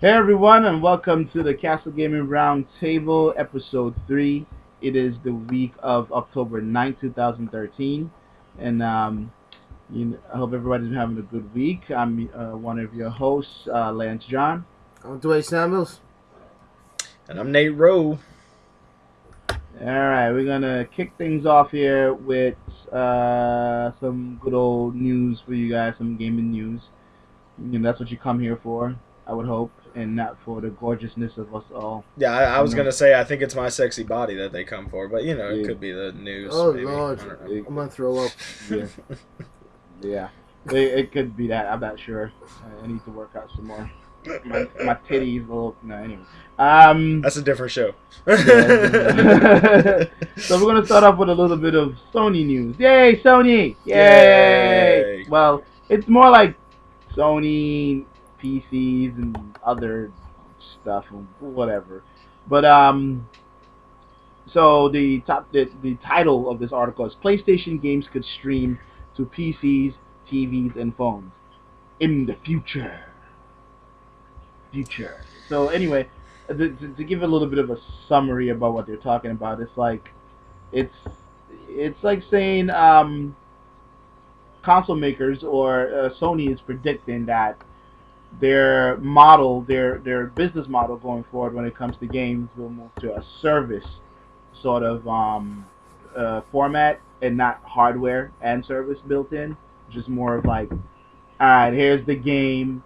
Hey everyone, and welcome to the Castle Gaming Round Table, Episode 3. It is the week of October 9th, 2013, and I hope everybody's been having a good week. I'm one of your hosts, Lance John. I'm Dwayne Samuels. And I'm Nate Rowe. All right, we're gonna kick things off here with some good old news for you guys, some gaming news. That's what you come here for, I would hope, and not for the gorgeousness of us all. Yeah, I You was know, gonna say I think it's my sexy body that they come for, but it yeah, could be the news, Oh maybe. Lord, I don't know. it, I'm gonna throw up. yeah. Yeah, it could be that. I'm not sure. I need to work out some more. My titties a little. No, anyway. That's a different show. Yeah. So we're gonna start off with a little bit of Sony news. Yay, Sony! Yay! Yay! Well, it's more like Sony PCs and other stuff and whatever. But so the title of this article is PlayStation games could stream to PCs, TVs, and phones in the future. So anyway, to give a little bit of a summary about what they're talking about, it's it's like saying console makers or Sony is predicting that their business model going forward when it comes to games will move to a service sort of format and not hardware and service built in. Just more of like, all right, here's the game.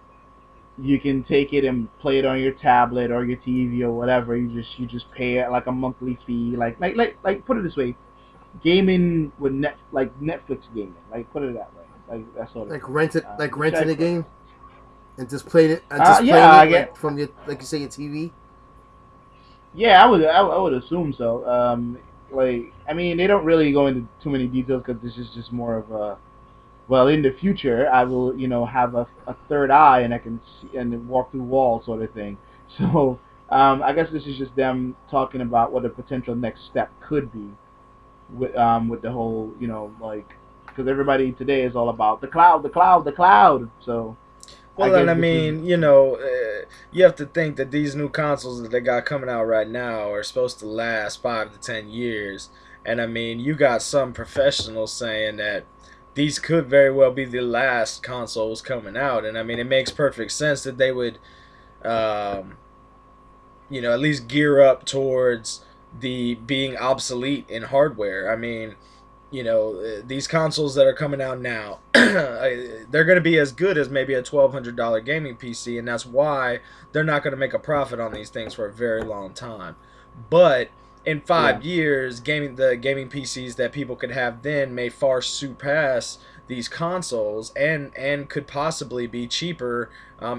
You can take it and play it on your tablet or your TV or whatever. You just pay it like a monthly fee. Like put it this way, gaming with like Netflix gaming. Like put it that way. Like that sort of Like thing. rented, like Which I renting a game and just playing it, yeah, I get like from your, like you say, your TV. Yeah, I would assume so. Like, I mean, they don't really go into too many details because this is just more of a, well, in the future, I will, have a third eye and I can see and walk through walls sort of thing. So, I guess this is just them talking about what a potential next step could be with the whole, like, because everybody today is all about the cloud, the cloud, the cloud. So, I Well, and guess I this is, mean, you have to think that these new consoles that they got coming out right now are supposed to last 5 to 10 years. And I mean, you got some professionals saying that these could very well be the last consoles coming out. And I mean, it makes perfect sense that they would um, at least gear up towards the being obsolete in hardware. I mean, these consoles that are coming out now, they're going to be as good as maybe a $1,200 gaming PC, and that's why they're not going to make a profit on these things for a very long time. But in yeah, 5 years, the gaming PCs that people could have then may far surpass these consoles and could possibly be cheaper,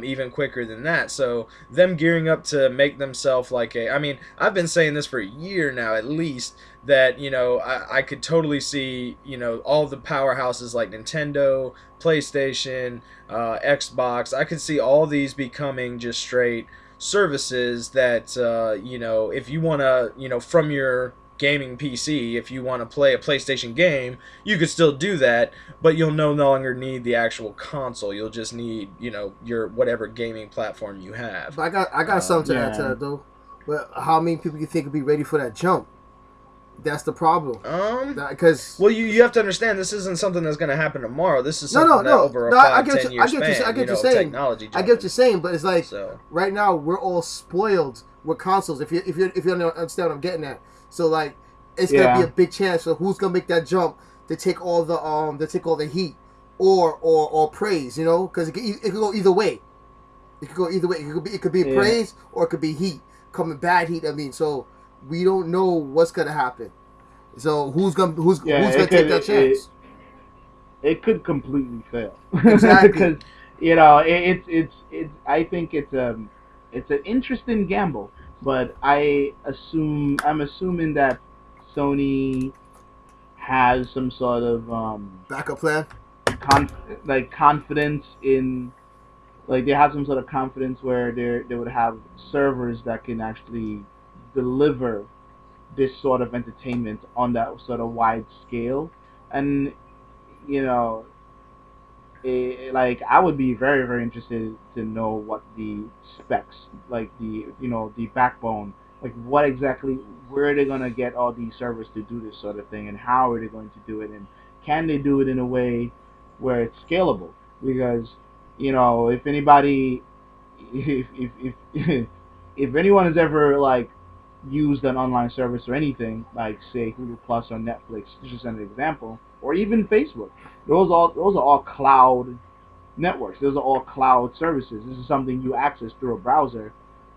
even quicker than that. So them gearing up to make themselves like I mean, I've been saying this for a year now at least, that I could totally see all the powerhouses like Nintendo, PlayStation, Xbox. I could see all these becoming just straight services that if you want to from your gaming PC, if you want to play a PlayStation game, you could still do that, but you'll no longer need the actual console. You'll just need your whatever gaming platform you have. But I got something to add to yeah, that though. But how many people you think would be ready for that jump? That's the problem. Um, Because Well, you have to understand this isn't something that's going to happen tomorrow. This is no, no, something that no, over a no. I five, get ten you. I year get you. I span, get you saying. technology I get what jumping. you're saying. But it's like So right now we're all spoiled with consoles. If you don't understand what I'm getting at, so like it's gonna be a yeah, big chance. So who's gonna make that jump to take all the heat or praise? Because it could go either way. It could go either way. It could be yeah. praise or it could be heat coming bad heat. I mean, so we don't know what's gonna happen. So Yeah, who's gonna it take could that it, chance? it could completely fail Exactly. because it's I think it's an interesting gamble, but I'm assuming that Sony has some sort of Backup plan. conf- confidence in, like they have some sort of confidence where they would have servers that can actually deliver this sort of entertainment on that sort of wide scale. And you know like I would be very very interested to know what the specs, like the backbone, like what exactly, where are they gonna get all these servers to do this sort of thing, and how are they going to do it, and can they do it in a way where it's scalable? Because if anybody, if if anyone has ever like used an online service or anything like say Hulu Plus or Netflix, just an example, or even Facebook, those are all cloud networks. Those are all cloud services. This is something you access through a browser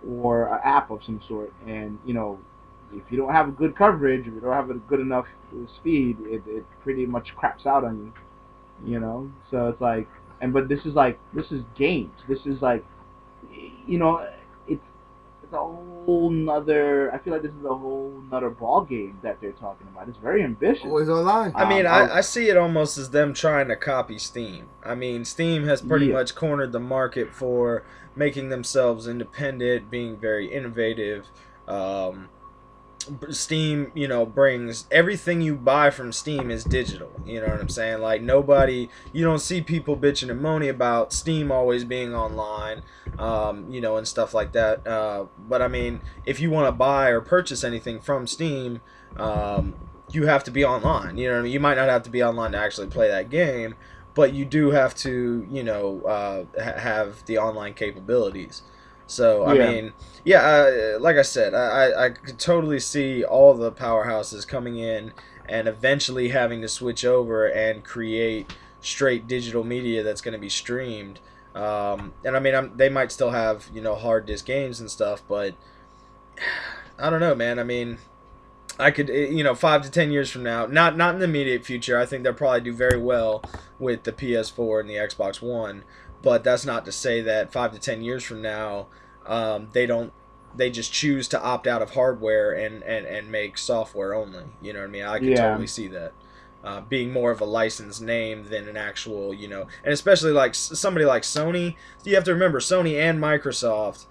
or an app of some sort. And if you don't have good coverage, if you don't have a good enough speed, it pretty much craps out on you. So it's like, but this is games. This is like, you know, it's it's a whole nother. I feel like this is a whole nother ball game that they're talking about. It's very ambitious. Always online. I mean, I I see it almost as them trying to copy Steam. I mean, Steam has pretty Yeah. much cornered the market for making themselves independent, being very innovative. Um, Steam, brings everything you buy from Steam is digital. You know what I'm saying? Like you don't see people bitching and moaning about Steam always being online, and stuff like that. But I mean, if you want to buy or purchase anything from Steam, you have to be online. You know what I mean? You might not have to be online to actually play that game, but you do have to, have the online capabilities. So I Yeah. mean, yeah, like I said, I could totally see all the powerhouses coming in and eventually having to switch over and create straight digital media that's going to be streamed. And I mean, they might still have hard disk games and stuff, but I don't know, man. I mean, I could, 5 to 10 years from now, not in the immediate future. I think they'll probably do very well with the PS4 and the Xbox One, but that's not to say that 5 to 10 years from now, they just choose to opt out of hardware and make software only. You know what I mean? I could Yeah. totally see that. Being more of a licensed name than an actual, and especially like somebody like Sony. You have to remember, Sony and Microsoft,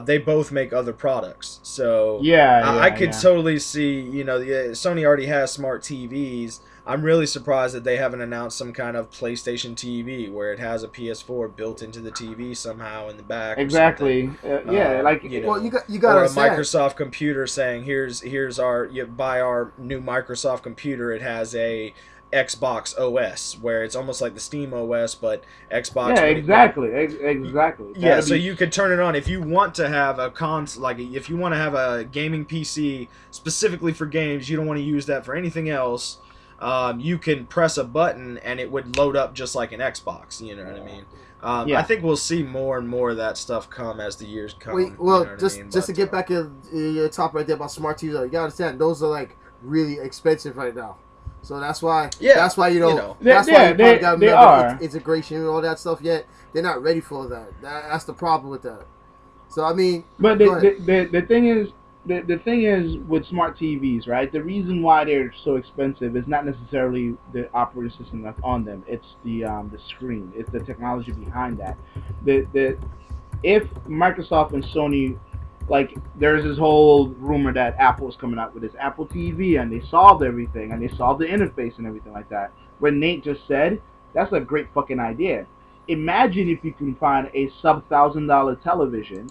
they both make other products. So Yeah. I Yeah. could Yeah. totally see, Sony already has smart TVs. I'm really surprised that they haven't announced some kind of PlayStation TV where it has a PS4 built into the TV somehow in the back. Exactly. Yeah. Like. Well, you got to Or a understand. Microsoft computer saying, here's our, you buy our new Microsoft computer. It has a Xbox OS where it's almost like the Steam OS, but Xbox. Yeah. Exactly. Exactly. Yeah, That'd so be- you could turn it on if you want to have a like if you want to have a gaming PC specifically for games. You don't want to use that for anything else. You can press a button and it would load up just like an Xbox. You know what I mean? Yeah. I think we'll see more and more of that stuff come as the years come. Wait, you well, know what I just mean? just to But, get back in your top right there about smart TVs, you gotta understand those are like really expensive right now. So that's why, Yeah, that's why you know. that's Yeah, why you probably got they remember are. integration and all that stuff yet. They're not ready for that. That's the problem with that. So I mean, But go ahead. the thing is, the thing is with smart TVs, right? The reason why they're so expensive is not necessarily the operating system that's on them. It's the screen. It's the technology behind that. The If Microsoft and Sony, like, there's this whole rumor that Apple's coming out with this Apple TV and they solved everything and they solved the interface and everything like that. Where Nate just said, that's a great fucking idea. Imagine if you can find a sub $1,000 television,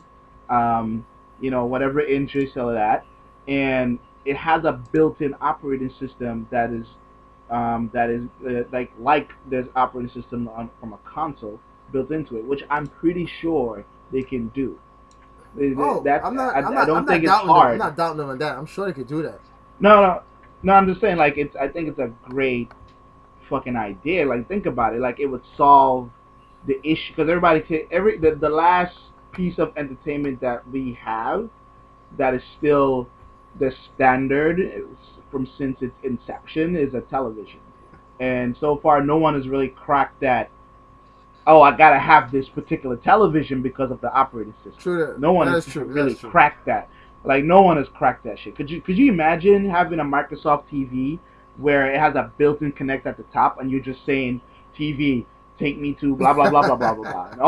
whatever inch you sell it at, and it has a built-in operating system that is like there's operating system from a console built into it, which I'm pretty sure they can do. Oh, That I'm not. I I'm not. don't I'm think not it's doubting them. I'm hard. not doubting them on that. I'm sure they could do that. No. I'm just saying, like, I think it's a great fucking idea. Like, think about it. Like, it would solve the issue because the last piece of entertainment that we have that is still the standard from since its inception is a television, and so far no one has really cracked that. Oh, I gotta have this particular television because of the operating system. True that. No one That has is true. really That's true. cracked that. Like, no one has cracked that shit. Could you imagine having a Microsoft TV where it has a built-in connect at the top and you're just saying, TV, take me to blah blah blah blah blah blah blah, and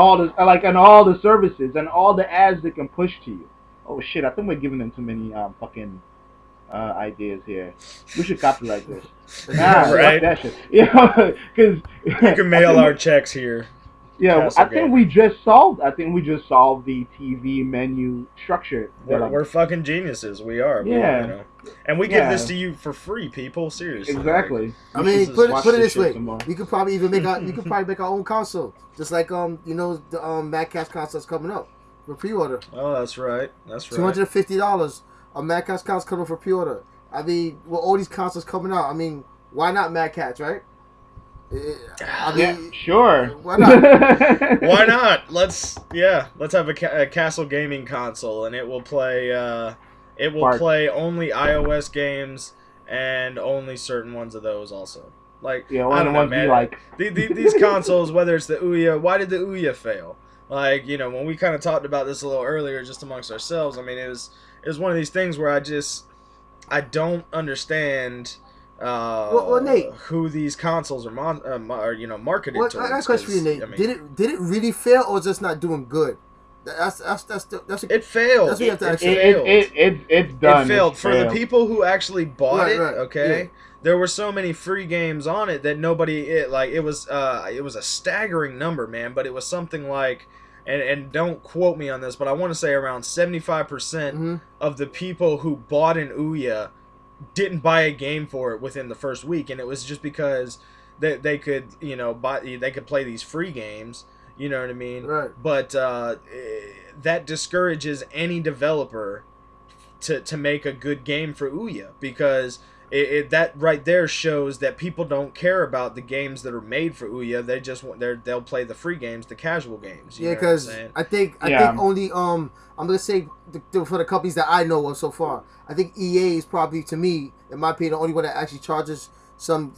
all the services and all the ads they can push to you. Oh shit! I think we're giving them too many fucking ideas here. We should copyright this. Right. Fuck that shit. You know, because You can mail our checks here. yeah, Castle Gamer. I think we just solved the TV menu structure. We're fucking geniuses. We are. Yeah. You know. And we give this Yeah. to you for free, people. Seriously. Exactly. I We mean, should put watch it this this way: shit some more. we could probably even make our own console, just like you know, the Mad Catz console's coming up for pre-order. Oh, that's right. That's right. $250. A Mad Catz console coming for pre-order. I mean, with all these consoles coming out, I mean, why not Mad Catz, right? I Yeah, mean, sure. why not? Why not? Let's have a Castle Gaming console, and it will play Parts. play only iOS games and only certain ones of those also. Like Yeah, I one of don't the know, ones we man. like. These consoles, whether it's the Ouya, why did the Ouya fail? Like, you know, when we kind of talked about this a little earlier, just amongst ourselves. I mean, it was one of these things where I don't understand. Well, Nate, who these consoles are marketed Well, towards. I got a question for you, 'cause, Nate. I mean, Did it really fail, or is it not doing good? That's it failed. That's what you have to It ask. failed. It's done. It failed. It's For the failed. people who actually bought Right, it, right, okay, yeah. there were so many free games on it that nobody. It was a staggering number, man. But it was something like, and don't quote me on this, but I want to say around 75% Mhm. of the people who bought an Ouya didn't buy a game for it within the first week, and it was just because they could they could play these free games. You know what I mean? Right. But that discourages any developer to make a good game for Ouya, because that right there shows that people don't care about the games that are made for Ouya. They just they'll play the free games, the casual games. You Yeah, know what I'm because saying? I think Yeah. only I'm gonna say for the companies that I know of so far, I think EA is probably, to me, in my opinion, the only one that actually charges some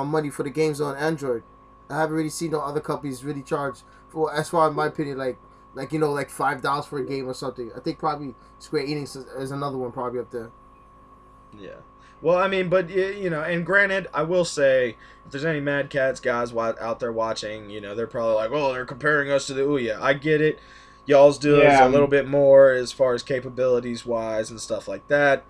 money for the games on Android. I haven't really seen no other companies really charge for, as far as my opinion, like like $5 for a game or something. I think probably Square Enix is another one probably up there. Yeah. Well, I mean, but and granted, I will say, if there's any Mad Catz guys out there watching, they're probably like, "Oh, they're comparing us to the Ouya." I get it. Y'all's do is Yeah. a little bit more as far as capabilities wise and stuff like that.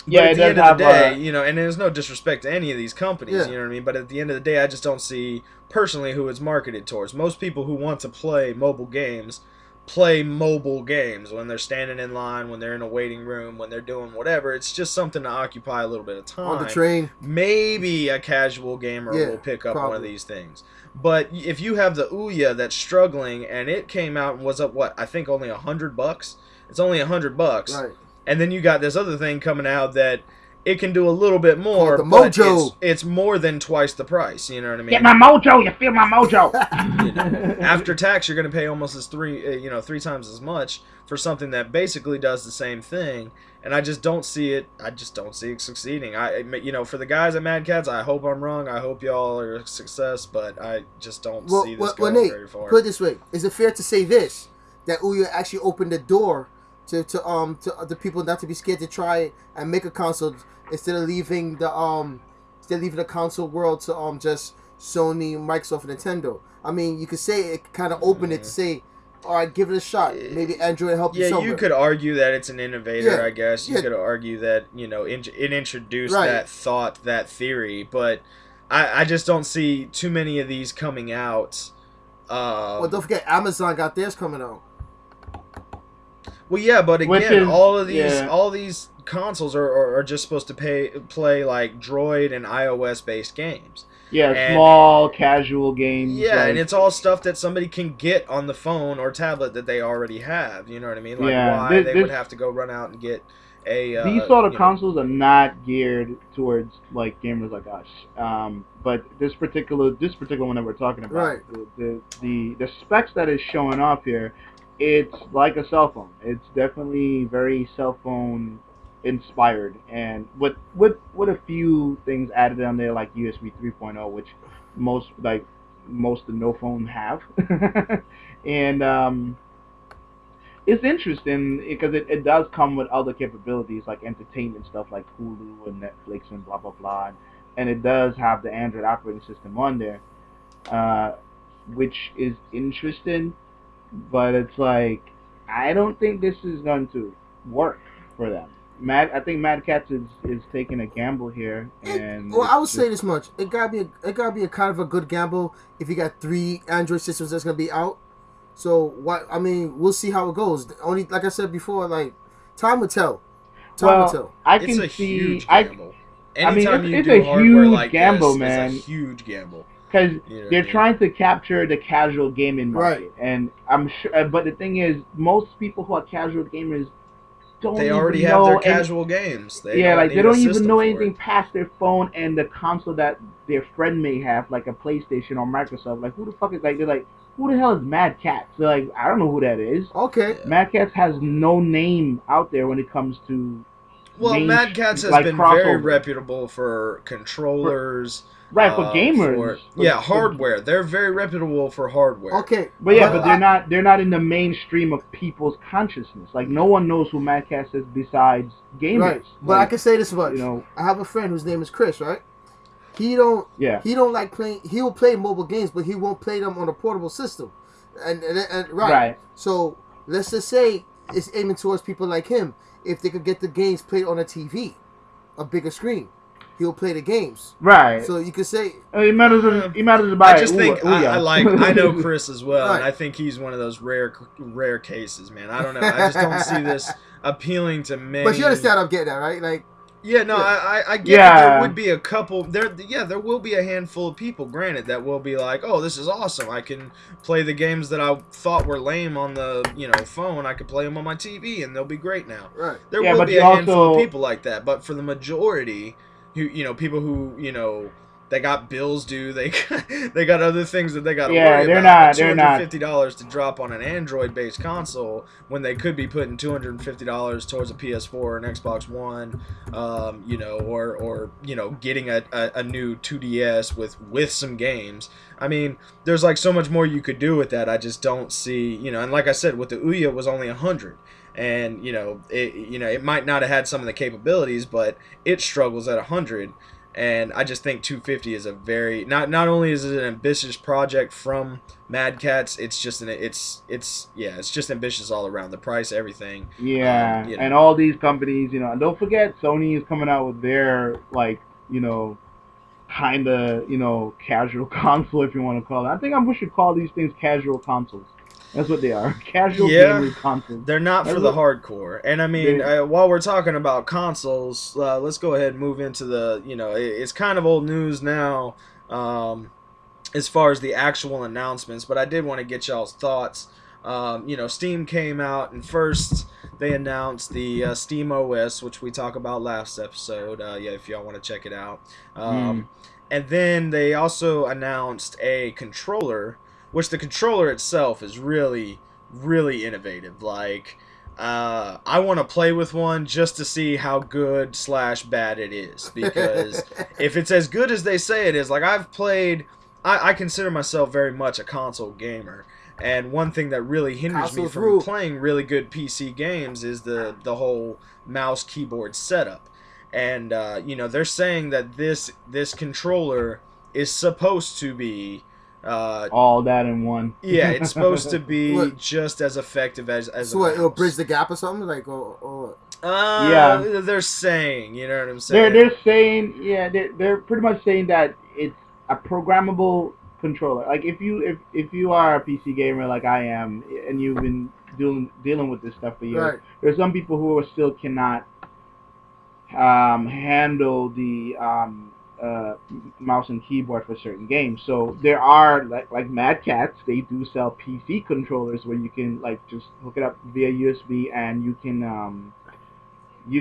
But Yeah, at it the end does of the have day, and there's no disrespect to any of these companies, Yeah. you know what I mean? But at the end of the day, I just don't see personally who it's marketed towards. Most people who want to play mobile games play mobile games when they're standing in line, when they're in a waiting room, when they're doing whatever. It's just something to occupy a little bit of time. On the train. Maybe a casual gamer Yeah, will pick up one of probably. these things. But if you have the Ouya that's struggling, and it came out and was up, what, I think only $100? It's only $100. Right. And then you got this other thing coming out that it can do a little bit more, Called the but Mojo. it's more than twice the price. You know what I mean? Get my mojo. You feel my mojo. After tax, you're going to pay almost three times as much for something that basically does the same thing. And I just don't see it. I just don't see it succeeding. For the guys at Mad Catz, I hope I'm wrong. I hope y'all are a success, but I just don't see this going Nate, very far. put it this way: is it fair to say this, that Ouya actually opened the door to other people not to be scared to try it and make a console, instead of leaving the console world to just Sony, Microsoft, and Nintendo? I mean, you could say it kind of opened it to say, all right, give it a shot. Maybe Android help you Yeah, somewhere. you could argue that it's an innovator, Yeah, I guess. You yeah. could argue that, it introduced Right. that thought, that theory, but I just don't see too many of these coming out. Well, don't forget, Amazon got theirs coming out. Well, yeah, but Which again, is- all of these yeah. all these consoles are just supposed to play like Droid and iOS based games. Yeah, And- small casual games. Yeah, like, and it's all stuff that somebody can get on the phone or tablet that they already have. You know what I mean? Like, Yeah, why this- they this- would have to go run out and get a these sort of you know- consoles are not geared towards like gamers like us. But this particular one that we're talking about, Right. the specs that is showing off here, it's like a cell phone. It's definitely very cell phone inspired, and with a few things added on there like USB 3.0, which most of no phone have, and it's interesting because it does come with other capabilities like entertainment stuff like Hulu and Netflix and blah blah blah, and it does have the Android operating system on there, which is interesting, but it's like I don't think this is going to work for them. I think Mad Catz is taking a gamble here, and Well, I would it's say just this much: it gotta be a kind of a good gamble if you got 3 Android systems that's gonna be out. So what? I mean, we'll see how it goes. Only like I said before, like time will tell. Time will well, tell. I It's can a see huge gamble. I mean Anytime you it's do a hardware huge like gamble, this, it's a man. huge gamble. Because You know what I they're mean? trying to capture the casual gaming Right. market, and I'm sure. But the thing is, most people who are casual gamers don't They already even have their know any. casual games. They Yeah, don't like they need a don't even system know for anything it. past their phone and the console that their friend may have, like a PlayStation or Microsoft. Like who the fuck is like? They're like, who the hell is Mad Catz? They're like, I don't know who that is. Okay. Yeah. Mad Catz has no name out there when it comes to Well, Mad Catz has like been very crossover reputable for for controllers, right for gamers. for hardware. They're very reputable for hardware. Okay. But I, they're not in the mainstream of people's consciousness. Like no one knows who Mad Catz is besides gamers. right. But I Like, can say this much: you know, I have a friend whose name is Chris. Right. yeah, He don't like playing. He will play mobile games, but he won't play them on a portable system. And right. right. So let's just say it's aiming towards people like him. If they could get the games played on a TV, a bigger screen, he'll play the games. Right. So you could say It matters. It matters about. I just think I know Chris as well, and Right. I think he's one of those rare cases, man. I don't know. I just don't see this appealing to many. but you understand what I'm getting at, right? Like Yeah, no, Yeah. I get that there would be a couple there. Yeah, there will be a handful of people, granted, that will be like, oh, this is awesome. I can play the games that I thought were lame on the phone. I could play them on my TV, and they'll be great now. right. There Yeah, will but be you a handful of also- people like that, but for the majority, who people who they got bills due, they got other things that they got to Yeah, worry they're about. not- they're not- $250 to drop on an Android-based console when they could be putting $250 towards a PS4 or an Xbox One, or getting a new 2DS with some games. I mean, there's like so much more you could do with that. I just don't see, and like I said, with the Ouya it was only 100. And it might not have had some of the capabilities, but it struggles at 100. And I just think 250 is a very not only is it an ambitious project from Mad Catz, it's just it's just ambitious all around. The price, everything. Yeah, You know. and all these companies, and don't forget Sony is coming out with their kind of casual console, if you want to call it. I think we should call these things casual consoles. That's what they are, casual gaming consoles. They're not for That's the what- hardcore. And I mean, while we're talking about consoles, let's go ahead and move into the, it's kind of old news now as far as the actual announcements, but I did want to get y'all's thoughts. Steam came out, and first they announced the Steam OS, which we talked about last episode. If y'all want to check it out. And then they also announced a controller, which the controller itself is really, really innovative. Like, I want to play with one just to see how good / bad it is. Because if it's as good as they say it is, like I've played, I consider myself very much a console gamer. And one thing that really hinders me Consoles from rule. playing really good PC games is the whole mouse keyboard setup. And they're saying that this controller is supposed to be all that in one. yeah, it's supposed to be What? just as effective as So a what, mouse. it'll bridge the gap or something? Like or Yeah. They're saying, you know what I'm saying? They're saying, they're pretty much saying that it's a programmable controller. Like if you are a PC gamer like I am, and you've been dealing with this stuff for years, right. there's some people who still cannot handle the mouse and keyboard for certain games. So there are like Mad Catz, they do sell PC controllers where you can like just hook it up via USB, and you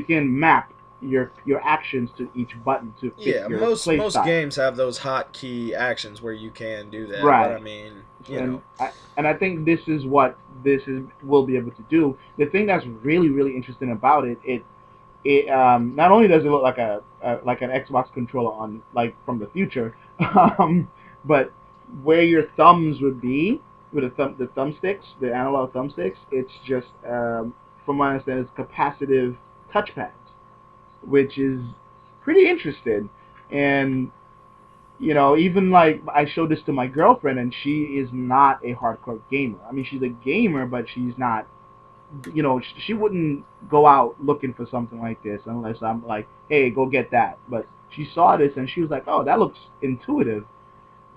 can map your actions to each button to fit your most play style. games have those hotkey actions where you can do that. Right. But I mean, And I think this is what will be able to do. The thing that's really, really interesting about it not only does it look like an Xbox controller on from the future, but where your thumbs would be with the thumbsticks, the analog thumbsticks, it's just from my understanding, it's capacitive touchpads, which is pretty interesting. And even I showed this to my girlfriend, and she is not a hardcore gamer. I mean, she's a gamer, but she's not you know, she wouldn't go out looking for something like this unless I'm like, hey, go get that. But she saw this and she was like, oh, that looks intuitive.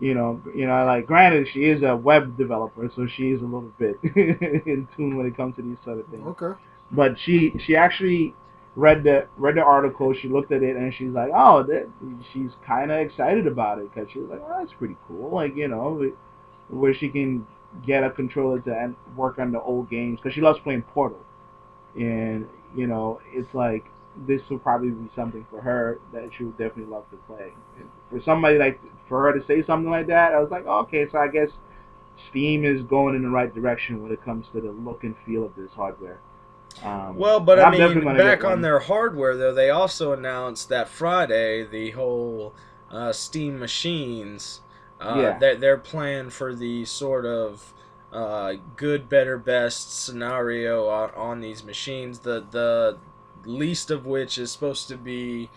Like granted, she is a web developer, so she is a little bit in tune when it comes to these sort of things. Okay. But she actually read the article. She looked at it and she's like, oh, she's kind of excited about it because she was like, oh, that's pretty cool. Like where she can get a controller to work on the old games because she loves playing Portal, and it's like this will probably be something for her that she would definitely love to play. And for somebody like for her to say something like that, I was like, oh, okay, so I guess Steam is going in the right direction when it comes to the look and feel of this hardware. Well, but I I'm definitely mean, gonna back get on one. their hardware, though, they also announced that Friday the whole Steam machines, Yeah, their plan for the sort of good, better, best scenario on these machines. The least of which is supposed to be.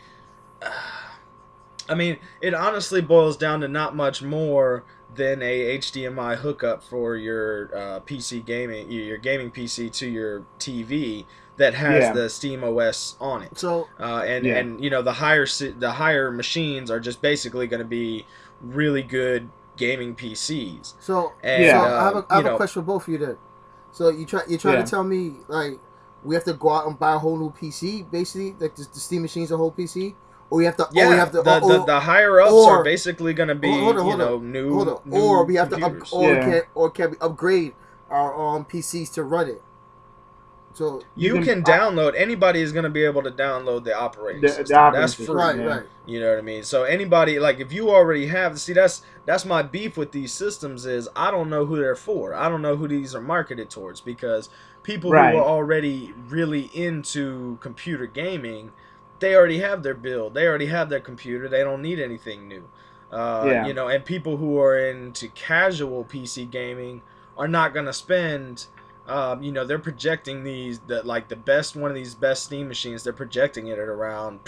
I mean, it honestly boils down to not much more than a HDMI hookup for your PC gaming, your gaming PC to your TV that has yeah, the Steam OS on it. So And yeah. and the higher machines are just basically going to be really good gaming PCs. so And Yeah, I have a question for both of you then. So you're trying to yeah. tell me like we have to go out and buy a whole new PC, basically, like the Steam machine's a whole PC, or we yeah, have to, the higher ups are or basically going to be hold on, hold new on, or we have to computers. Yeah. or can we upgrade our PCs to run it? So You You can can download. Anybody is going to be able to download the operating the system. That's operating free. system. right, Yeah, right, You know what I mean? So anybody, like, if you already have, see, that's my beef with these systems is I don't know who they're for. I don't know who these are marketed towards because people who are right. already really into computer gaming, they already have their build. They already have their computer. They don't need anything new. Yeah, And people who are into casual PC gaming are not going to spend they're projecting the best one of these best Steam machines. They're projecting it at around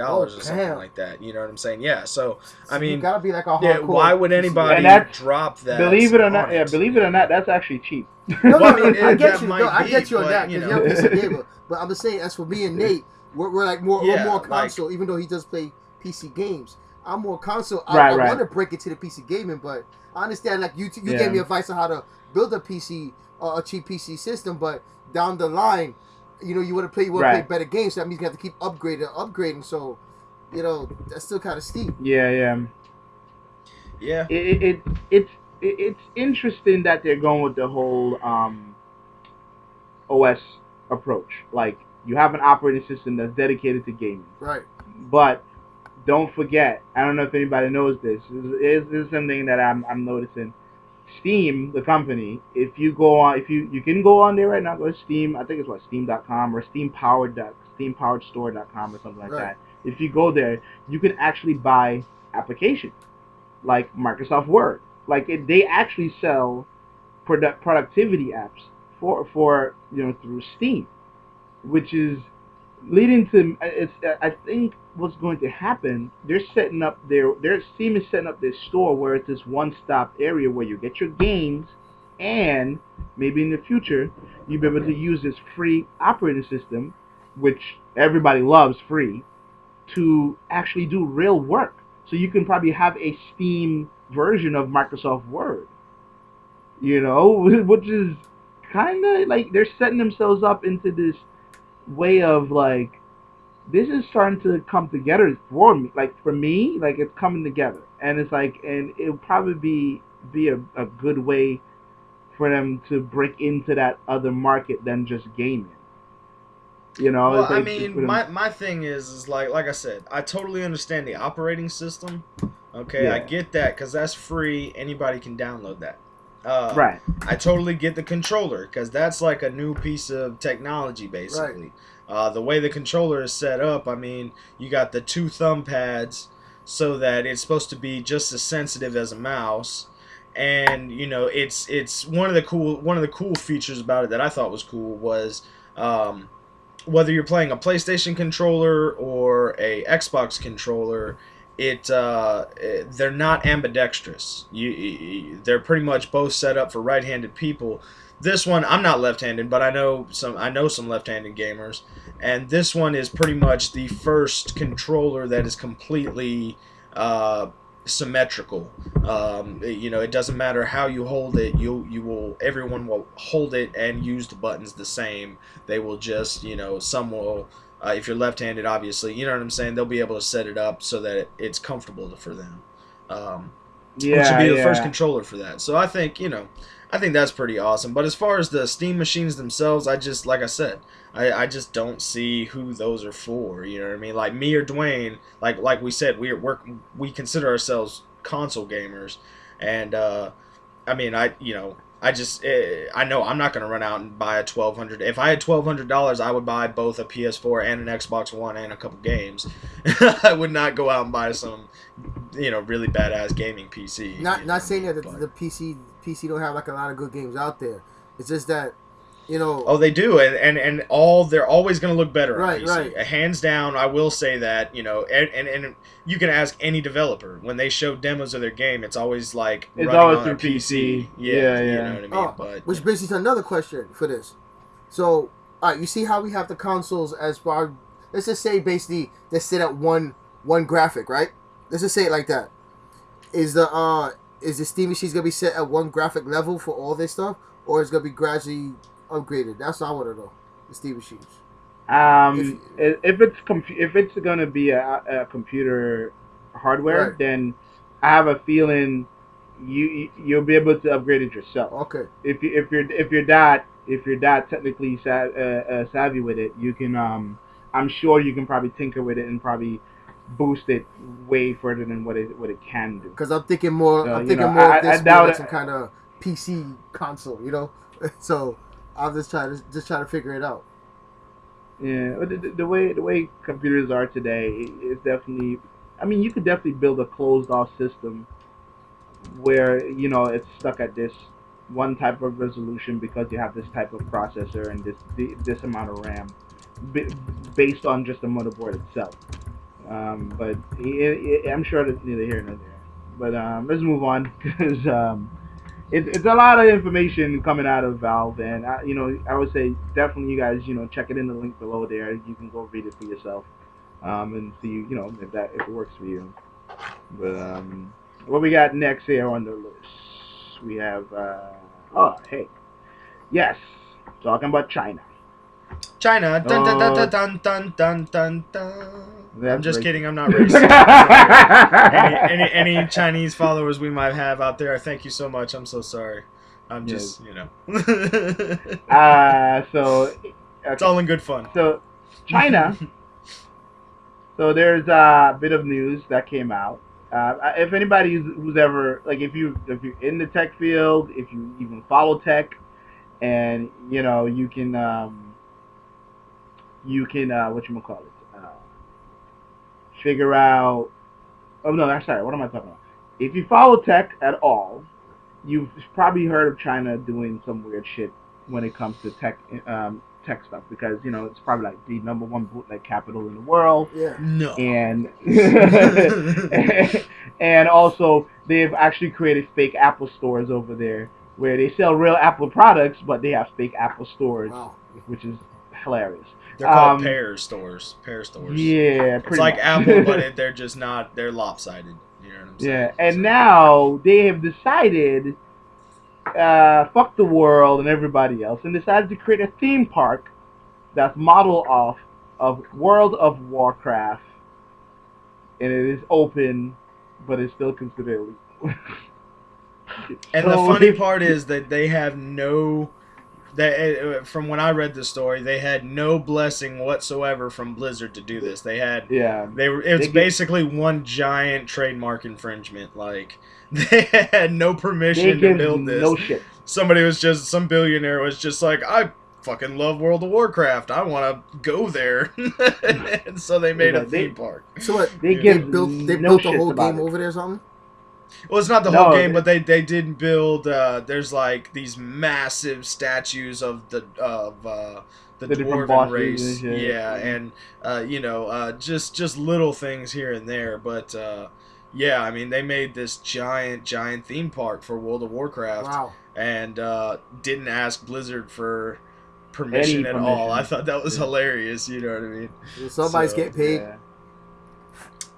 oh $1,200 or something damn. like that. You know what I'm saying? Yeah. So I So you mean, gotta be like a yeah, why hardcore would PC and gamer. anybody that's drop that believe it or not. on Yeah, it? believe You it or not, know? that's actually cheap. No, Well, I no, mean, I get that you. No, might I be, get you on but that you because you're a know, PC gamer. But I'm just saying, as for me and Nate, we're like we're yeah, more like console. Even though he does play PC games, I'm more console. I Right, want right. to break into the PC gaming, but I understand. Like you gave Yeah, me advice on how to build a PC, a cheap PC system. But down the line, you want to play right. better games. So that means you have to keep upgrading. So, that's still kind of steep. Yeah, yeah. yeah, It's interesting that they're going with the whole OS approach. Like you have an operating system that's dedicated to gaming, Right. but don't forget. I don't know if anybody knows this. This is something that I'm noticing. Steam, the company, if you go on, if you can go on there right now, go to Steam. I think it's what Steam.com or SteamPoweredStore.com or something like Right. that. If you go there, you can actually buy applications like Microsoft Word. Like they actually sell productivity apps for through Steam, which is leading to I think what's going to happen. They're setting up their Steam is setting up this store where it's this one stop area where you get your games, and maybe in the future you'll be able to use this free operating system, which everybody loves free, to actually do real work. So you can probably have a Steam version of Microsoft Word, which is kind of like they're setting themselves up into this way of like this is starting to come together for me. Like for me, like it's coming together, and it's like, and it'll probably be a good way for them to break into that other market than just gaming. Well, It's I like for mean, them. my thing is like I said, I totally understand the operating system. Okay, I Yeah, get that because that's free. Anybody can download that. Uh, right, I totally get the controller because that's like a new piece of technology, Right. basically. The way the controller is set up, I mean, you got the two thumb pads so that it's supposed to be just as sensitive as a mouse, and it's one of the cool features about it that I thought was cool was. Um, Whether you're playing a PlayStation controller or a Xbox controller, they're not ambidextrous. They're pretty much both set up for right-handed people. this one, I'm not left-handed, but I know some left-handed gamers, and this one is pretty much the first controller that is completely symmetrical. It doesn't matter how you hold it. Everyone will hold it and use the buttons the same. They will just, some will. If you're left-handed, obviously, you know what I'm saying. They'll be able to set it up so that it's comfortable for them. Which would be the first controller for that. So I think that's pretty awesome. But as far as the Steam machines themselves, like I said, I just don't see who those are for. You know what I mean? Like me or Dwayne, like we said, we consider ourselves console gamers, and I know I'm not gonna run out and buy a $1,200. If I had $1,200, I would buy both a PS4 and an Xbox One and a couple games. I would not go out and buy some, really badass gaming PC. Not saying that the PC don't have like a lot of good games out there. It's just that, Oh, they do, and they're always going to look better on PC. Right. Hands down, I will say that, and you can ask any developer when they show demos of their game, it's always like it's running always on a through PC. Yeah. You know what I mean? But which brings me to another question for this. So, all right, you see how we have the consoles as far, let's just say basically they sit at one graphic, right? Let's just say it like that. Is the Steam machines gonna be set at one graphic level for all this stuff, or is it gonna be gradually upgraded? That's what I want to know. The Steam machines. If it's gonna be a computer hardware, Right. then I have a feeling you'll be able to upgrade it yourself. Okay. If you're that technically savvy with it, you can. I'm sure you can probably tinker with it and probably boost it way further than what it can do. Because I'm thinking more. So, I'm thinking more of this more like some kind of PC console, So I'm just trying to figure it out. Yeah, but the way computers are today is definitely. I mean, you could definitely build a closed-off system where it's stuck at this one type of resolution because you have this type of processor and this amount of RAM, based on just the motherboard itself. But I'm sure that's neither here nor there. But let's move on because it's a lot of information coming out of Valve, and I would say definitely you guys check it in the link below there. You can go read it for yourself and see if it works for you. But what we got next here on the list, we have talking about China. China. Dun, dun, dun, Oh. dun, dun, dun, dun, dun. That's I'm just racist. kidding. I'm not racist. any Chinese followers we might have out there, thank you so much. I'm so sorry. I'm just, So it's all in good fun. So China. So there's a bit of news that came out. If anybody who's ever if you're in the tech field, if you even follow tech, and you can whatchamacallit, figure out. Oh no, I'm sorry. What am I talking about? If you follow tech at all, you've probably heard of China doing some weird shit when it comes to tech stuff, because it's probably like the number one bootleg capital in the world. Yeah. No. And and also they've actually created fake Apple stores over there where they sell real Apple products, but they have fake Apple stores, Wow. which is hilarious. They're called pear stores. Pear stores. Yeah, It's pretty like much. Apple, but they're just not. They're lopsided. You know what I'm saying? Yeah, and now they have decided, fuck the world and everybody else, and decided to create a theme park that's modeled off of World of Warcraft, and it is open, but it's still considered illegal. And the funny part is that they have no. From when I read the story, they had no blessing whatsoever from Blizzard to do this. They had. Yeah. It's basically one giant trademark infringement. Like they had no permission to build this. No shit. Some billionaire was just like, I fucking love World of Warcraft. I want to go there, and so they made a theme park. So what? They They give built no the shits whole about game it. over there or something? Well, it's not the No, whole game, it- but they did build. There's like these massive statues of the different dwarven bosses race, and shit. yeah, and just little things here and there, but Yeah, I mean, they made this giant theme park for World of Warcraft, Wow. and didn't ask Blizzard for permission Any at all. I permission. thought that was Yeah. hilarious. You know what I mean? Somebody's So, getting paid. Yeah.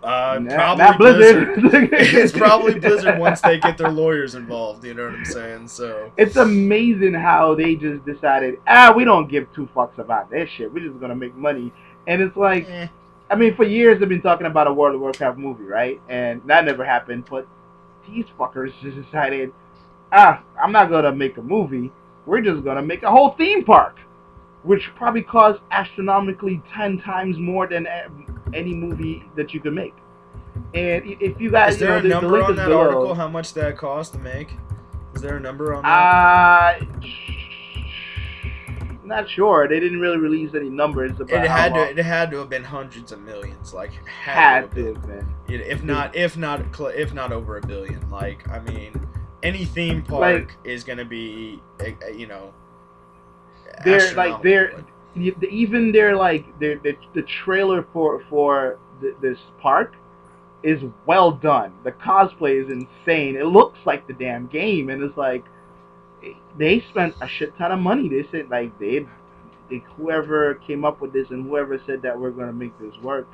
Probably Not Blizzard. It's probably Blizzard once they get their lawyers involved. You know what I'm saying? So It's amazing how they just decided, we don't give two fucks about this shit. We're just gonna make money. And it's like, eh. I mean, for years they've been talking about a World of Warcraft movie, right? And that never happened. But these fuckers just decided, I'm not gonna make a movie. We're just gonna make a whole theme park, which probably costs astronomically 10 times more than any movie that you could make. And if you guys, Is there a the number link on is that below. article? How much that cost to make? Is there a number on that? Not sure. They didn't really release any numbers about It had how to. It had to have been hundreds of millions. Like had to have been. If not over $1 billion. Like, I mean, any theme park is gonna be, you know, Even the trailer for this park is well done. The cosplay is insane. It looks like the damn game, and it's like they spent a shit ton of money. They said like whoever came up with this and whoever said that we're gonna make this work,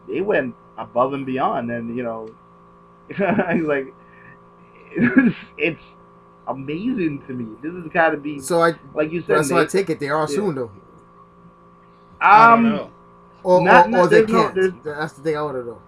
they went above and beyond, and you know, like it's amazing to me. This has got to be like you said. That's why I take it. They are soon though. I don't know. Or they can't. That's the thing I want to know.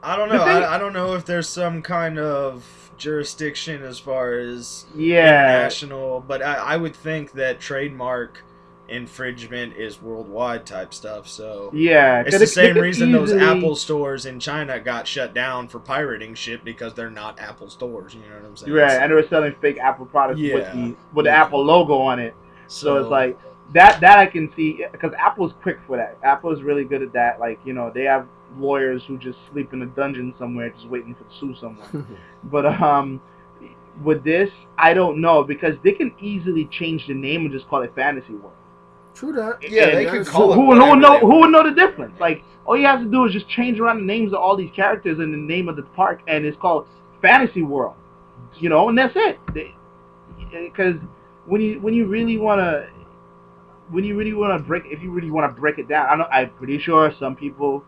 I don't know. I don't know if there's some kind of jurisdiction as far as international, but I would think that trademark infringement is worldwide type stuff. So it's the same reason those Apple stores in China got shut down for pirating shit, because they're not Apple stores. You know what I'm saying? Right, and they were selling fake Apple products with the Apple logo on it. So it's like that I can see, because Apple's quick for that. Apple's really good at that. Like, you know, they have lawyers who just sleep in a dungeon somewhere just waiting to sue someone. But with this, I don't know, because they can easily change the name and just call it Fantasy World. True that. Yeah, they could call it. Who would know the difference? Like, all you have to do is just change around the names of all these characters and the name of the park, and it's called Fantasy World. You know, and that's it. Because when you really want to break it down, I'm pretty sure some people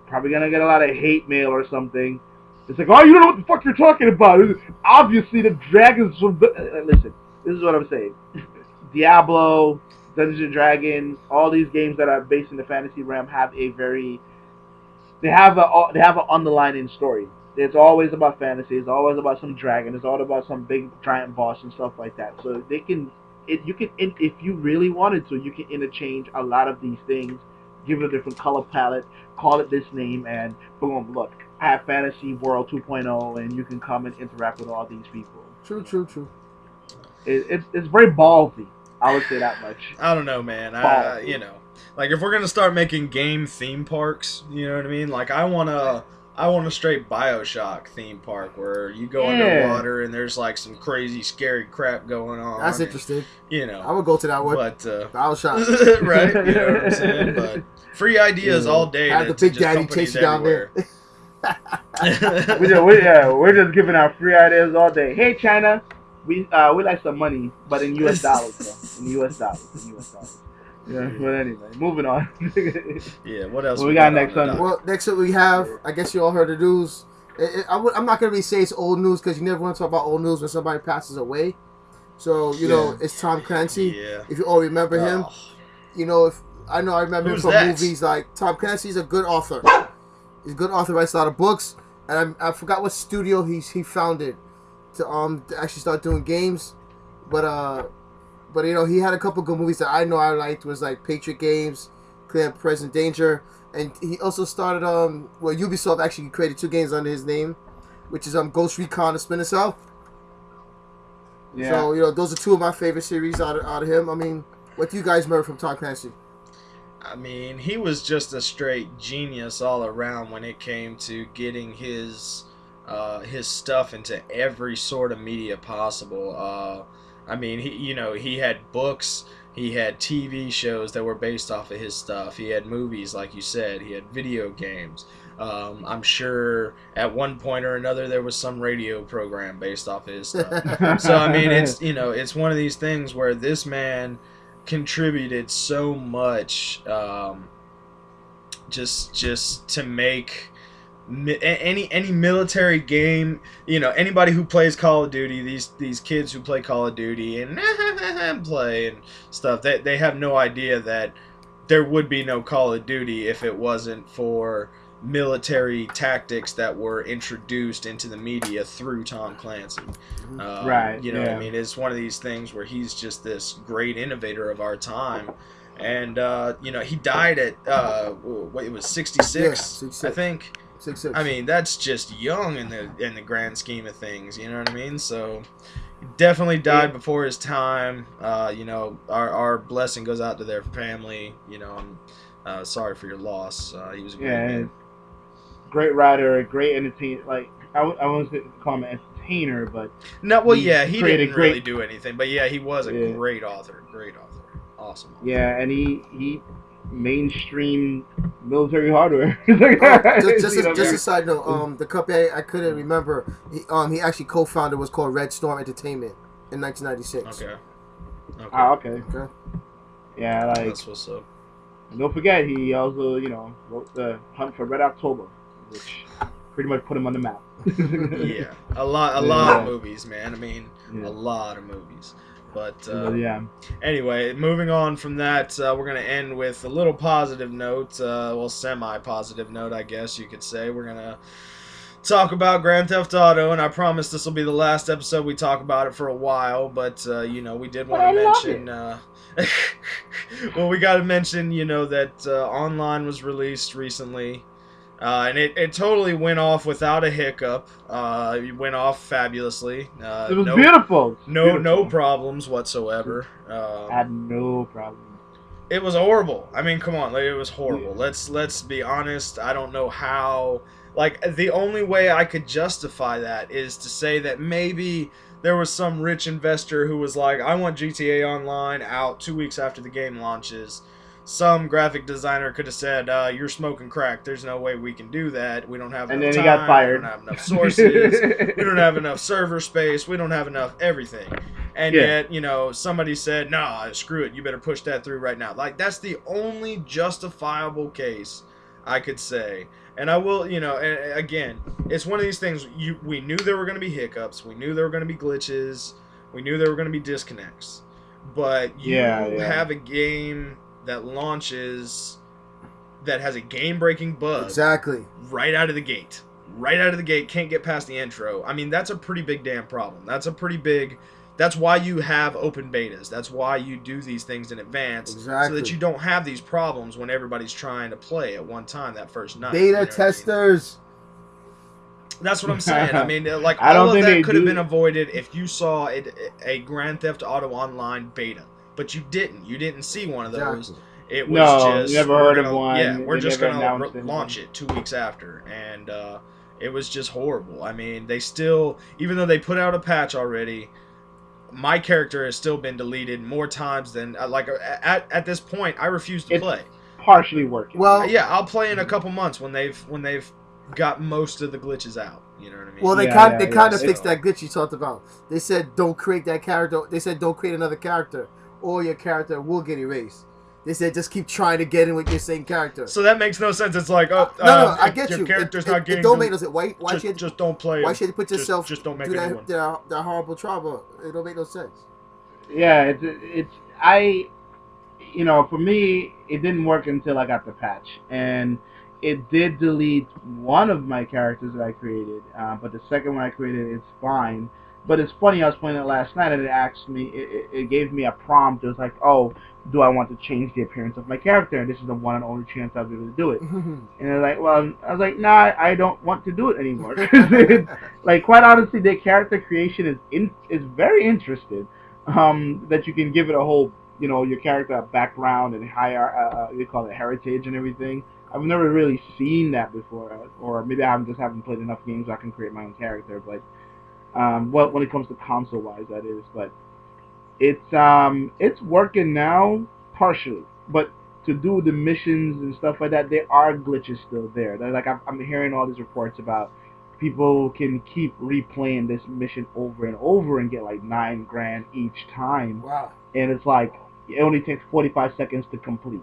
probably gonna get a lot of hate mail or something. It's like, oh, you don't know what the fuck you're talking about. Obviously, the dragons from listen. This is what I'm saying. Diablo, Dungeons and Dragons, all these games that are based in the fantasy realm have they have an underlying story. It's always about fantasy. It's always about some dragon. It's all about some big giant boss and stuff like that. So if you really wanted to, you can interchange a lot of these things, give it a different color palette, call it this name, and boom, look, I have Fantasy World 2.0, and you can come and interact with all these people. True. It's very ballsy. I would say that much. I don't know, man. You know, like, if we're gonna start making game theme parks, you know what I mean? Like, I want a straight BioShock theme park where you go underwater and there's like some crazy scary crap going on. That's interesting. You know, I would go to that one. But BioShock, right? You know what I'm saying? But free ideas all day. Have the Big Daddy chase you down there. We're just giving out free ideas all day. Hey, China, we like some money, but in U.S. dollars, though. In U.S. dollars. Yeah, but anyway, moving on. Yeah, what else? What we got next on? Well, next up we have, I guess you all heard the news. I'm not going to say it's old news, because you never want to talk about old news when somebody passes away. So, you know, it's Tom Clancy. Yeah. If you all remember him. You know, I remember him from movies. Like, Tom Clancy's a good author. He's a good author, writes a lot of books. And I forgot what studio he founded to actually start doing games. But you know, he had a couple good movies that I know I liked, was like Patriot Games, Clear and Present Danger, and he also started Ubisoft actually created 2 games under his name, which is Ghost Recon and Splinter Cell. Yeah. So, you know, those are 2 of my favorite series out of him. I mean, what do you guys remember from Tom Clancy? I mean, he was just a straight genius all around when it came to getting his stuff into every sort of media possible. I mean, he had books, he had TV shows that were based off of his stuff, he had movies, like you said, he had video games. I'm sure at one point or another there was some radio program based off his stuff. So I mean, it's one of these things where this man contributed so much, just to make any military game. Anybody who plays Call of Duty, these kids who play Call of Duty and play and stuff, they have no idea that there would be no Call of Duty if it wasn't for military tactics that were introduced into the media through Tom Clancy. Right. What I mean? It's one of these things where he's just this great innovator of our time. And he died at it was 66, Yeah, 66. I think. 6'6". I mean, that's just young in the grand scheme of things. You know what I mean? So he definitely died before his time. Our blessing goes out to their family. I'm sorry for your loss. He was a great man. Great writer, a great entertainer. Like I wouldn't call him an entertainer, but he didn't really do anything. But yeah, he was a great author. Great author. Awesome author. Yeah, and he mainstream military hardware. Just a side note, the company I couldn't remember, he actually co-founded was called Red Storm Entertainment in 1996. Okay. Okay. Yeah, like that's what's up. And don't forget, he also wrote the Hunt for Red October, which pretty much put him on the map. Yeah, a lot of movies, man. I mean, a lot of movies. But anyway, moving on from that, we're going to end with a little positive note, semi-positive note, I guess you could say. We're going to talk about Grand Theft Auto, and I promise this will be the last episode we talk about it for a while, but, we did want to mention... well, we got to mention, that Online was released recently. And it totally went off without a hiccup. It went off fabulously. It was beautiful. No problems whatsoever. I had no problems. It was horrible. I mean, come on, it was horrible. Yeah. Let's be honest. I don't know how. Like, the only way I could justify that is to say that maybe there was some rich investor who was like, I want GTA Online out 2 weeks after the game launches. Some graphic designer could have said, you're smoking crack. There's no way we can do that. We don't have enough time. And then he got fired. We don't have enough sources. We don't have enough server space. We don't have enough everything. And yet, somebody said, nah, screw it. You better push that through right now. Like, that's the only justifiable case I could say. And I will, again, it's one of these things. We knew there were going to be hiccups. We knew there were going to be glitches. We knew there were going to be disconnects. But you have a game that launches that has a game-breaking bug right out of the gate. Can't get past the intro. I mean, that's a pretty big damn problem. That's why you have open betas. That's why you do these things in advance, so that you don't have these problems when everybody's trying to play at one time that first night. Beta testers. That's what I'm saying. I mean, like, all of that could have been avoided if you saw a Grand Theft Auto Online beta. But you didn't. You didn't see one of those. It was just... never heard of one. Yeah, we're just going to launch it 2 weeks after. And it was just horrible. I mean, they still... Even though they put out a patch already, my character has still been deleted more times than... at this point, I refuse to play. Partially working. Well, yeah, I'll play in a couple months when they've got most of the glitches out. You know what I mean? Well, they kind of fixed that glitch you talked about. They said don't create that character. They said don't create another character, or your character will get erased. They said just keep trying to get in with your same character. So that makes no sense. It's like, no, I get your you. Character's not getting. It don't make no sense. Why just don't play. Why should you put yourself just don't make through that horrible trauma? It don't make no sense. Yeah, for me, it didn't work until I got the patch, and it did delete one of my characters that I created, but the second one I created is fine. But it's funny, I was playing it last night, and it asked me, it gave me a prompt. It was like, oh, do I want to change the appearance of my character? And this is the one and only chance I'll be able to do it. And they're like, well, I was like, nah, I don't want to do it anymore. Like, quite honestly, their character creation is very interesting. That you can give it a whole, your character a background and higher, they call it heritage and everything. I've never really seen that before, or maybe I just haven't played enough games so I can create my own character. But when it comes to console-wise, that is. But it's working now partially. But to do the missions and stuff like that, there are glitches still there. Like I'm hearing all these reports about people can keep replaying this mission over and over and get like 9 grand each time, Wow. and it's like it only takes 45 seconds to complete.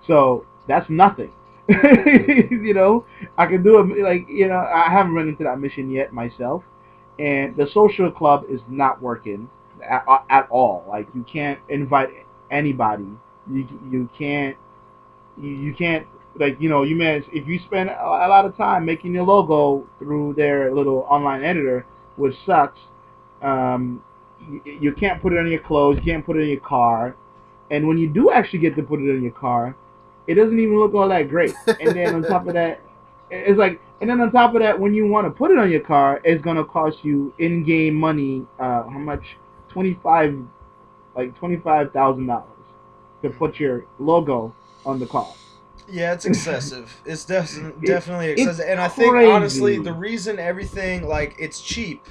So that's nothing. You know, I can do it. Like, you know, I haven't run into that mission yet myself, and the social club is not working at all. Like, you can't invite anybody. You can't you can't, like, you know, you manage if you spend a lot of time making your logo through their little online editor, which sucks. You can't put it on your clothes. You can't put it in your car, and when you do actually get to put it in your car, it doesn't even look all that great. And then on top of that, it's like, and then on top of that, when you want to put it on your car, it's gonna cost you in-game money. How much? 25, like $25,000 to put your logo on the car. Yeah, it's excessive. It's definitely It's excessive, and I think crazy. honestly, the reason everything like it's cheap,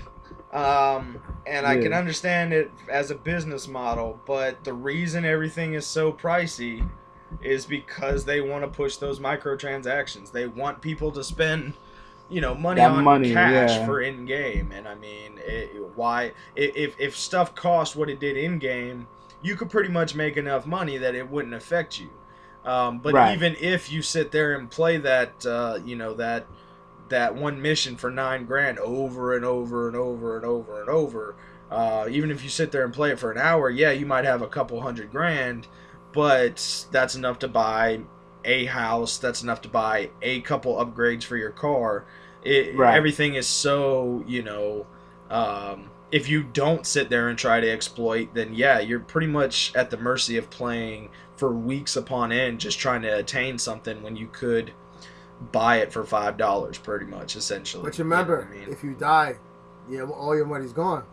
and I can Yeah. understand it as a business model, but the reason everything is so pricey is because they want to push those microtransactions. They want people to spend, you know, money That on money, cash yeah. for in game, and I mean, why if stuff cost what it did in game, you could pretty much make enough money that it wouldn't affect you. But Right. even if you sit there and play that, you know, that one mission for 9 grand over and over and over and over and over, even if you sit there and play it for an hour, yeah, you might have a couple $100,000, but that's enough to buy a house. That's enough to buy a couple upgrades for your car. Right. Everything is so, you know, if you don't sit there and try to exploit, then yeah, you're pretty much at the mercy of playing for weeks upon end just trying to attain something when you could buy it for $5 pretty much, essentially. But remember, You know what I mean? if you die, yeah, all your money's gone.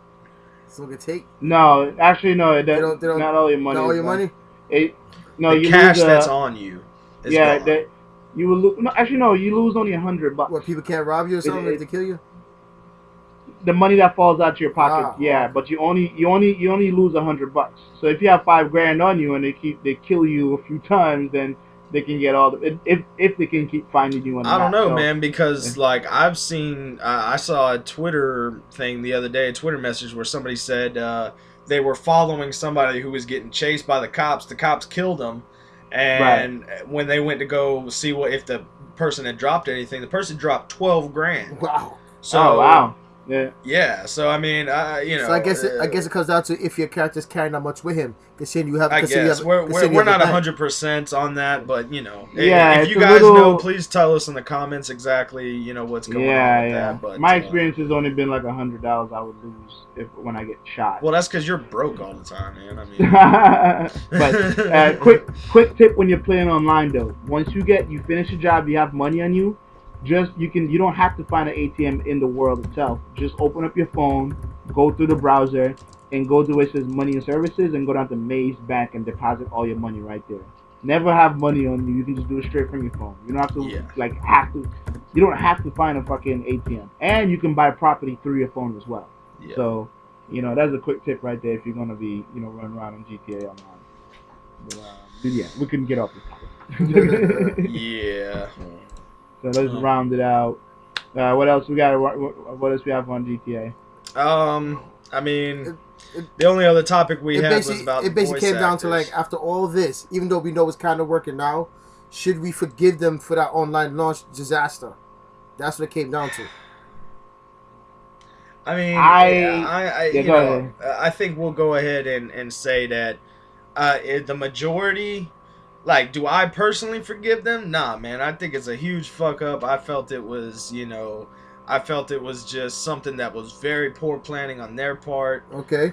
So gonna take No, actually, no. they don't Not all your money. not all is your gone. money. It, no, The you cash lose. that's on you is Yeah, gone. that you will lose. No, actually, no. You lose only $100. What, people can't rob you or something if they kill you? The money that falls out your pocket, Ah, yeah, okay. but you only lose $100. So if you have 5 grand on you and they kill you a few times, then they can get all the if they can keep finding you on the I don't map. know, So, man, because like I've seen, I saw a Twitter thing the other day, a Twitter message where somebody said they were following somebody who was getting chased by the cops. The cops killed him, and when they went to go see what if the person had dropped anything, the person dropped 12 grand. Wow. So oh wow, yeah. yeah, so I mean, you know, So I guess it comes down to if your character's carrying that much with him. Considering you have, I considering you guess have, we're considering you we're have not a bank. 100% on that, but you know, Yeah, if it's you a guys little- know, please tell us in the comments exactly, you know, what's going on Yeah, with yeah. that. But My experience has only been like $100 I would lose when I get shot. well, that's because you're broke all the time, man. I mean, But quick tip when you're playing online though. Once you finish a job, you have money on you. You don't have to find an ATM in the world itself. Just open up your phone, go through the browser, and go to where it says money and services, and go down to Maze Bank and deposit all your money right there. Never have money on you. You can just do it straight from your phone. You don't have to You don't have to find a fucking ATM, and you can buy property through your phone as well. yeah. So, you know, that's a quick tip right there if you're gonna be, you know, running around on GTA Online. But yeah, we couldn't get off this topic. Yeah. So let's round it out. What else we got? What else we have on GTA? I mean, the only other topic we had was about it basically voice came down to actors. like after all this, even though we know it's kind of working now, should we forgive them for that online launch disaster? That's what it came down to. I mean, Yeah, you go know, ahead. I think we'll go ahead and say that the majority, like, do I personally forgive them? Nah, man. I think it's a huge fuck up. I felt it was, you know, just something that was very poor planning on their part. Okay.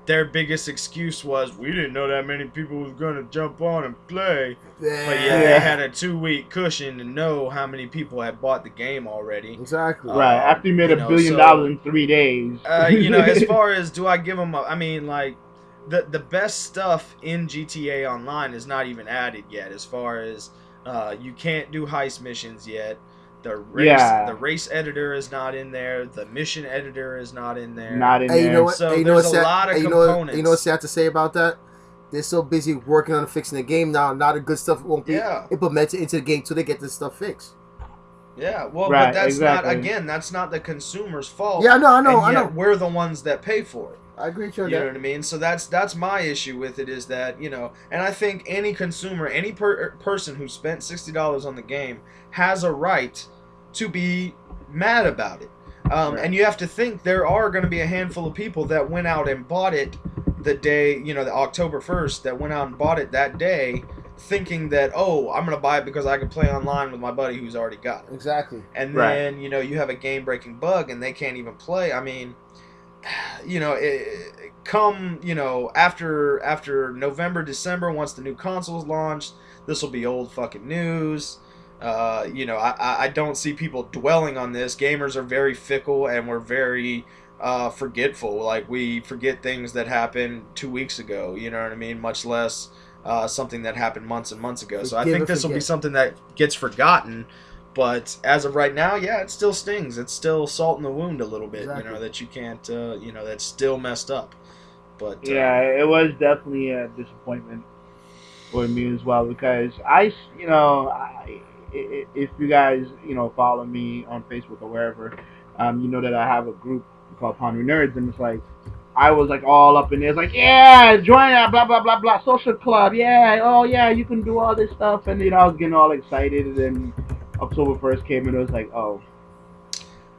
Their biggest excuse was we didn't know that many people was gonna jump on and play. But yeah, they had a 2-week cushion to know how many people had bought the game already. Exactly. Right after you made you $1 know, billion so- in 3 days. You know, as far as do I give them I mean, like, the best stuff in GTA Online is not even added yet. As far as you can't do heist missions yet. The race editor is not in there. The mission editor is not in there. Not in Hey, you there. know what? So hey, you know there's what's a sad- lot of hey, components. You know what's sad to say about that? they're so busy working on fixing the game now. Now the good stuff won't be Yeah. implemented into the game till they get this stuff fixed. Yeah, well, Right, but that's exactly. not, again, that's not the consumer's fault. Yeah, I know, and I yet know. we're the ones that pay for it. I agree with you on You know that. what I mean? So that's my issue with it, is that, you know, and I think any consumer, any person who spent $60 on the game has a right to be mad about it. Right. And you have to think there are going to be a handful of people that went out and bought it the day, you know, the October 1st, that went out and bought it that day, thinking that, oh, I'm going to buy it because I can play online with my buddy who's already got it. Exactly. And Right. then, you know, you have a game-breaking bug and they can't even play. I mean, you know, come, you know, after November, December, once the new console's launched, this will be old fucking news. You know, I don't see people dwelling on this. Gamers are very fickle, and we're very forgetful. Like, we forget things that happened 2 weeks ago, you know what I mean? Much less something that happened months and months ago. So I Forgive think or this will be forget. something that gets forgotten. But as of right now, yeah, it still stings. It's still salt in the wound a little bit, Exactly. you know, that you can't, you know, that's still messed up. But Yeah, it was definitely a disappointment for me as well, because if you guys, you know, follow me on Facebook or wherever, you know that I have a group called Pondering Nerds, and it's like, I was like all up in there. It's like, yeah, join that blah blah blah blah social club. Yeah, oh yeah, you can do all this stuff, and you know, I was getting all excited, and then October 1st came, and it was like, oh,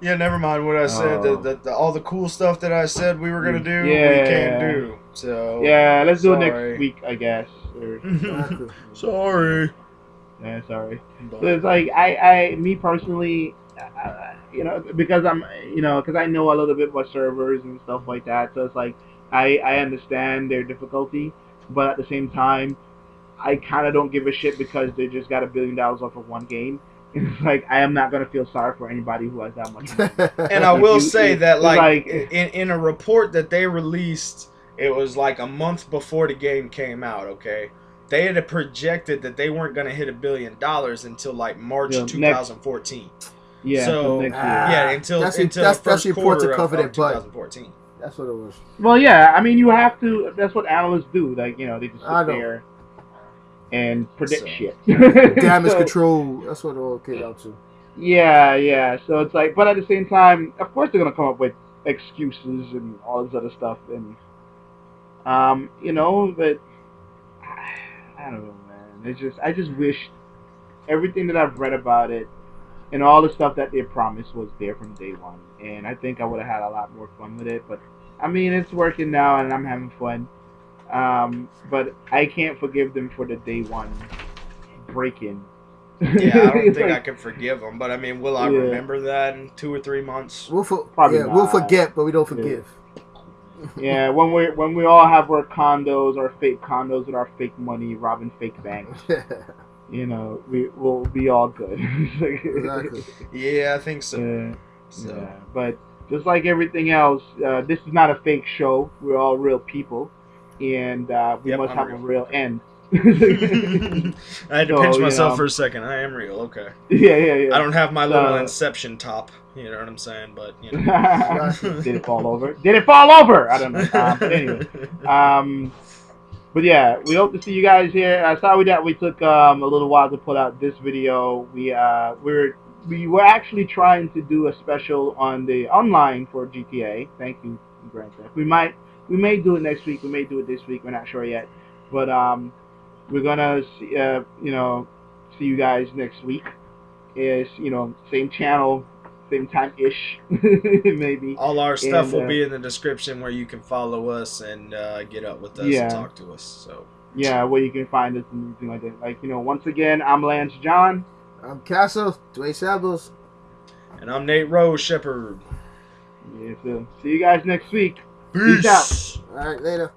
yeah, never mind what I said. Oh. The all the cool stuff that I said we were gonna do, we Yeah. can't do. So yeah, let's do it sorry. next week, I guess. Or, Exactly. Sorry. yeah, sorry. But- So it's like me personally, you know, because because I know a little bit about servers and stuff like that. So it's like I understand their difficulty, but at the same time, I kind of don't give a shit because they just got $1 billion off of one game. It's like I am not gonna feel sorry for anybody who has that much money. And I will say that, it's like, like- in a report that they released, it was like a month before the game came out. Okay, they had projected that they weren't gonna hit $1 billion until like March Yeah, next- 2014. Yeah. So, next year. Yeah, until That's until that's the first the report to quarter cover of their butt. 2014. That's what it was. Well, yeah. I mean, you have to. That's what analysts do. Like, you know, they just I sit know. there and predict So- shit. Damage So- control. That's what it all came out to. Yeah, yeah. So it's like, but at the same time, of course they're gonna come up with excuses and all this other stuff, and you know, but I don't know, man. I just wish everything that I've read about it and all the stuff that they promised was there from day one, and I think I would have had a lot more fun with it. But I mean, it's working now, and I'm having fun. But I can't forgive them for the day one break-in. Yeah, I don't It's think I like- can forgive them, but I mean, will I Yeah. remember that in 2 or 3 months? We'll Probably we'll not. forget, but we don't forgive. Yeah, when we all have our condos, our fake condos with our fake money, robbing fake banks, you know, we'll be all good. Exactly. Yeah, I think so. Yeah, So. yeah. But just like everything else, this is not a fake show. We're all real people, and we Yep, must I'm have real. a real end. I had to So, pinch you myself know. for a second. I am real, okay. Yeah. I don't have my little So- Inception top, you know what I'm saying? But, you know. Did it fall over? Did it fall over? I don't know. But anyway. But yeah, we hope to see you guys here. Sorry that we took a little while to put out this video. We were actually trying to do a special on the online for GTA. Thank you, Grand Theft. We may do it next week. We may do it this week. We're not sure yet. But we're gonna see, see you guys next week. Is same channel, same time ish, maybe. All our stuff And, will be in the description where you can follow us and get up with us Yeah. and talk to us. So Yeah, where you can find us and everything like that. Like, once again, I'm Lance John. I'm Castle, Dwayne Sables. And I'm Nate Rose Shepherd. Yeah, so see you guys next week. Peace. Peace out. All right, later.